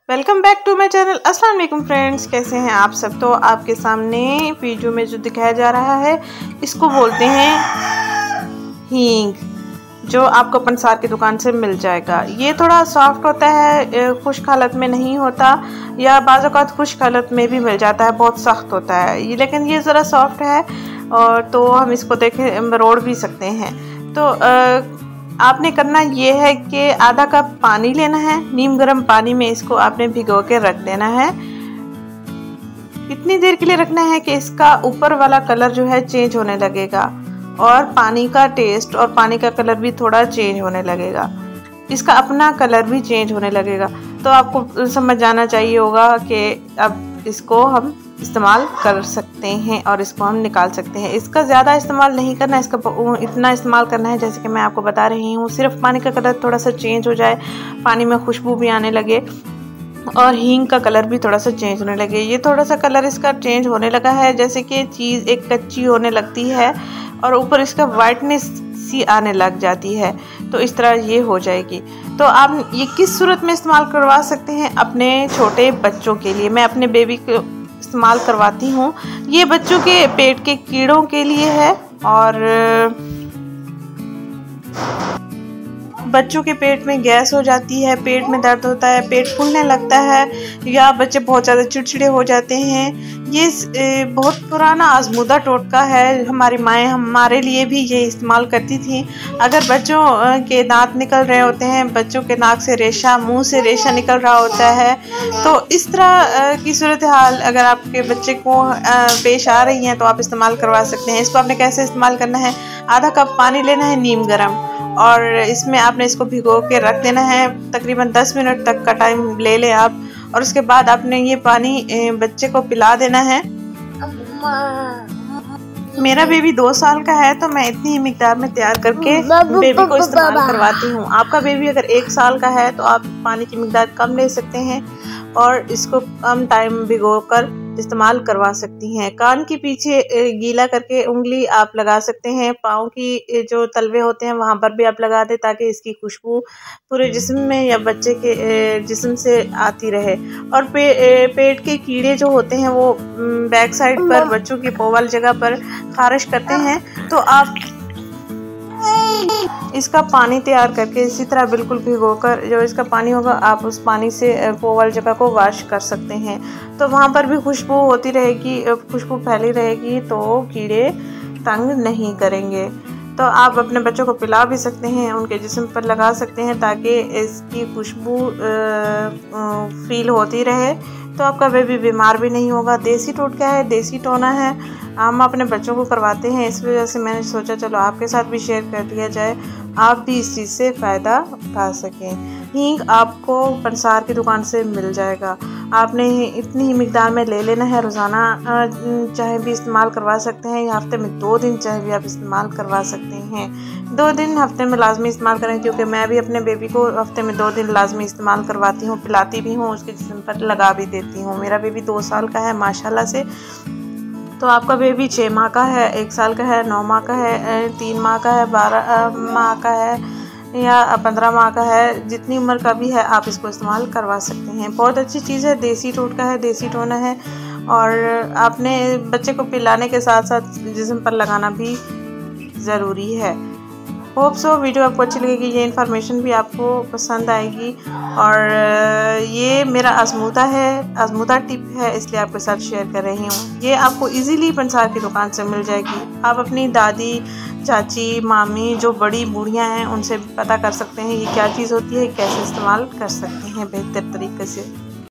Welcome back to my channel. अस्सलाम वालेकुम friends, कैसे हैं आप सब। तो आपके सामने वीडियो में जो दिखाया जा रहा है इसको बोलते हैं हींग, जो आपको पंसार की दुकान से मिल जाएगा। ये थोड़ा सॉफ्ट होता है, खुश्क हालत में नहीं होता, या बाज़ औक़ात खुश्क हालत में भी मिल जाता है, बहुत सख्त होता है ये, लेकिन ये ज़रा सॉफ्ट है और तो हम इसको देखें मरोड़ भी सकते हैं। तो आपने करना ये है कि आधा कप पानी लेना है, नीम गर्म पानी में इसको आपने भिगो के रख देना है। इतनी देर के लिए रखना है कि इसका ऊपर वाला कलर जो है चेंज होने लगेगा और पानी का टेस्ट और पानी का कलर भी थोड़ा चेंज होने लगेगा, इसका अपना कलर भी चेंज होने लगेगा। तो आपको समझ जाना चाहिए होगा कि अब इसको हम इस्तेमाल कर सकते हैं और इसको हम निकाल सकते हैं। इसका ज़्यादा इस्तेमाल नहीं करना, इसका इतना इस्तेमाल करना है जैसे कि मैं आपको बता रही हूँ, सिर्फ पानी का कलर थोड़ा सा चेंज हो जाए, पानी में खुशबू भी आने लगे और हींग का कलर भी थोड़ा सा चेंज होने लगे। ये थोड़ा सा कलर इसका चेंज होने लगा है, जैसे कि चीज़ एक कच्ची होने लगती है और ऊपर इसका वाइटनेस सी आने लग जाती है, तो इस तरह ये हो जाएगी। तो आप ये किस सूरत में इस्तेमाल करवा सकते हैं अपने छोटे बच्चों के लिए। मैं अपने बेबी को इस्तेमाल करवाती हूँ। ये बच्चों के पेट के कीड़ों के लिए है और बच्चों के पेट में गैस हो जाती है, पेट में दर्द होता है, पेट फूलने लगता है, या बच्चे बहुत ज़्यादा चिड़चिड़े हो जाते हैं। ये बहुत पुराना आजमूदा टोटका है, हमारी माएँ हमारे लिए भी ये इस्तेमाल करती थी। अगर बच्चों के दांत निकल रहे होते हैं, बच्चों के नाक से रेशा, मुंह से रेशा निकल रहा होता है, तो इस तरह की सूरत हाल अगर आपके बच्चे को पेश आ रही हैं तो आप इस्तेमाल करवा सकते हैं। इसको आपने कैसे इस्तेमाल करना है, आधा कप पानी लेना है नीम गर्म, और इसमें आपने इसको भिगो के रख देना है। तकरीबन 10 मिनट तक का टाइम ले लें आप, और उसके बाद आपने ये पानी बच्चे को पिला देना है। मेरा बेबी 2 साल का है तो मैं इतनी ही मिकदार में तैयार करके बेबी को इस्तेमाल करवाती हूँ। आपका बेबी अगर 1 साल का है तो आप पानी की मिकदार कम ले सकते हैं और इसको कम टाइम भिगो कर इस्तेमाल करवा सकती हैं। कान के पीछे गीला करके उंगली आप लगा सकते हैं, पाँव की जो तलवे होते हैं वहाँ पर भी आप लगा दें ताकि इसकी खुशबू पूरे जिस्म में या बच्चे के जिस्म से आती रहे। और पेट के कीड़े जो होते हैं वो बैक साइड पर बच्चों की पोवल जगह पर खारिश करते हैं, तो आप इसका पानी तैयार करके इसी तरह बिल्कुल भिगोकर जो इसका पानी होगा आप उस पानी से पोवल जगह को वॉश कर सकते हैं, तो वहाँ पर भी खुशबू होती रहेगी, खुशबू फैली रहेगी, तो कीड़े तंग नहीं करेंगे। तो आप अपने बच्चों को पिला भी सकते हैं, उनके जिस्म पर लगा सकते हैं ताकि इसकी खुशबू फील होती रहे, तो आपका बेबी बीमार भी नहीं होगा। देसी टोटका है, देसी टोना है, हम अपने बच्चों को करवाते हैं, इस वजह से मैंने सोचा चलो आपके साथ भी शेयर कर दिया जाए, आप भी इस चीज़ से फ़ायदा उठा सकें। हींग आपको पंसार की दुकान से मिल जाएगा, आपने इतनी ही मिकदार में ले लेना है। रोज़ाना चाहे भी इस्तेमाल करवा सकते हैं, या हफ्ते में 2 दिन चाहे भी आप इस्तेमाल करवा सकते हैं। 2 दिन हफ्ते में लाजमी इस्तेमाल करें, क्योंकि मैं भी अपने बेबी को हफ्ते में 2 दिन लाजमी इस्तेमाल करवाती हूँ, पिलाती भी हूँ, उसके जिस्म पर लगा भी देती हूँ। मेरा बेबी 2 साल का है माशाल्लाह से। तो आपका बेबी 6 माह का है, 1 साल का है, 9 माह का है, 3 माह का है, 12 माह का है, या 15 माह का है, जितनी उम्र का भी है आप इसको इस्तेमाल करवा सकते हैं। बहुत अच्छी चीज़ है, देसी टोटका है, देसी टोना है, और आपने बच्चे को पिलाने के साथ साथ जिस्म पर लगाना भी ज़रूरी है। होप सो वीडियो आपको अच्छी लगेगी, ये इन्फॉर्मेशन भी आपको पसंद आएगी, और ये मेरा आजमूदा टिप है, इसलिए आपके साथ शेयर कर रही हूँ। ये आपको इजीली पंसार की दुकान से मिल जाएगी। आप अपनी दादी, चाची, मामी, जो बड़ी बूढ़ियाँ हैं, उनसे पता कर सकते हैं ये क्या चीज़ होती है, कैसे इस्तेमाल कर सकते हैं बेहतर तरीके से।